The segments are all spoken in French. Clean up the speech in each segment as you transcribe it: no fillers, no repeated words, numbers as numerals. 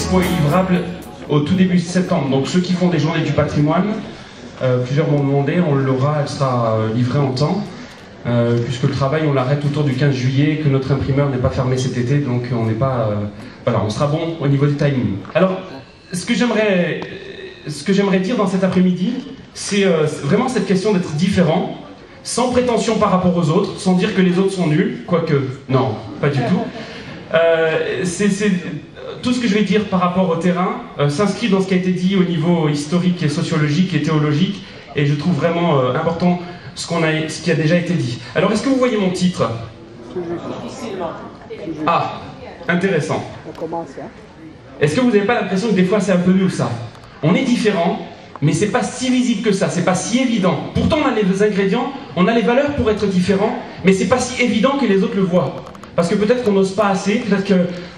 l'expo est livrable au tout début septembre. Donc ceux qui font des journées du patrimoine, plusieurs m'ont demandé, on l'aura, elle sera livrée en temps. Puisque le travail on l'arrête autour du 15 juillet, que notre imprimeur n'est pas fermé cet été, donc on n'est pas... voilà, on sera bon au niveau du timing. Alors, ce que j'aimerais dire dans cet après-midi, c'est vraiment cette question d'être différent, sans prétention par rapport aux autres, sans dire que les autres sont nuls, quoique, non, pas du tout. Tout ce que je vais dire par rapport au terrain s'inscrit dans ce qui a été dit au niveau historique et sociologique et théologique, et je trouve vraiment important ce qui a déjà été dit. Alors, est-ce que vous voyez mon titre? Ah, intéressant. Est-ce que vous n'avez pas l'impression que des fois c'est un peu nul ça? On est différent, mais c'est pas si visible que ça, c'est pas si évident. Pourtant on a les ingrédients, on a les valeurs pour être différent, mais c'est pas si évident que les autres le voient. Parce que peut-être qu'on n'ose pas assez, peut-être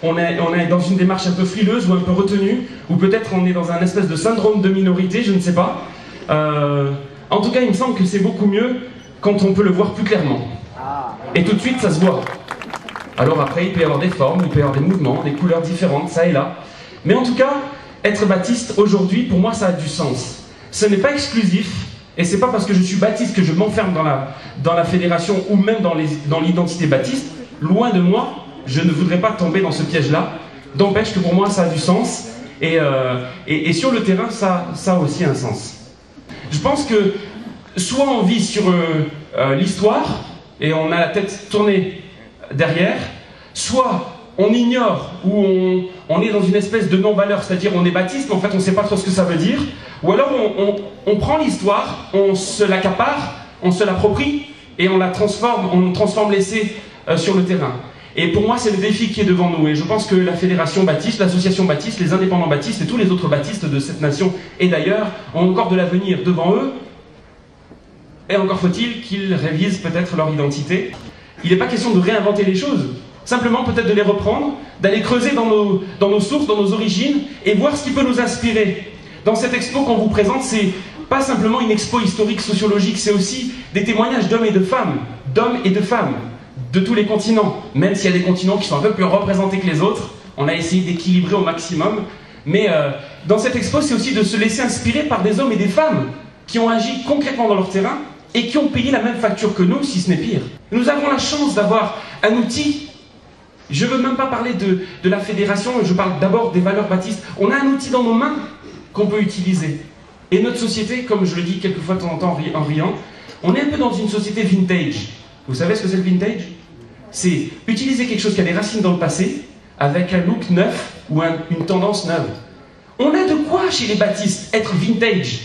qu'on est dans une démarche un peu frileuse ou un peu retenue, ou peut-être on est dans un espèce de syndrome de minorité, je ne sais pas. En tout cas, il me semble que c'est beaucoup mieux quand on peut le voir plus clairement. Et tout de suite, ça se voit. Alors après, il peut y avoir des formes, il peut y avoir des mouvements, des couleurs différentes, ça et là. Mais en tout cas, être baptiste aujourd'hui, pour moi, ça a du sens. Ce n'est pas exclusif, et c'est pas parce que je suis baptiste que je m'enferme dans la fédération ou même dans l'identité baptiste. Loin de moi, je ne voudrais pas tomber dans ce piège-là. D'empêche que pour moi, ça a du sens. Et sur le terrain, ça a aussi un sens. Je pense que soit on vit sur l'histoire et on a la tête tournée derrière, soit on ignore ou on est dans une espèce de non-valeur, c'est-à-dire on est baptiste mais en fait on ne sait pas trop ce que ça veut dire, ou alors on prend l'histoire, on se l'accapare, on se l'approprie et on transforme l'essai sur le terrain. Et pour moi, c'est le défi qui est devant nous. Et je pense que la Fédération Baptiste, l'Association Baptiste, les indépendants baptistes et tous les autres baptistes de cette nation et d'ailleurs ont encore de l'avenir devant eux. Et encore faut-il qu'ils révisent peut-être leur identité. Il n'est pas question de réinventer les choses. Simplement peut-être de les reprendre, d'aller creuser dans nos sources, dans nos origines et voir ce qui peut nous inspirer. Dans cette expo qu'on vous présente, c'est pas simplement une expo historique, sociologique, c'est aussi des témoignages d'hommes et de femmes, de tous les continents, même s'il y a des continents qui sont un peu plus représentés que les autres, on a essayé d'équilibrer au maximum, mais dans cette expo, c'est aussi de se laisser inspirer par des hommes et des femmes qui ont agi concrètement dans leur terrain et qui ont payé la même facture que nous, si ce n'est pire. Nous avons la chance d'avoir un outil, je ne veux même pas parler de la fédération, je parle d'abord des valeurs baptistes. On a un outil dans nos mains qu'on peut utiliser. Et notre société, comme je le dis quelquefois de temps en temps en riant, on est un peu dans une société vintage. Vous savez ce que c'est le vintage? C'est utiliser quelque chose qui a des racines dans le passé, avec un look neuf ou une tendance neuve. On a de quoi chez les baptistes être vintage.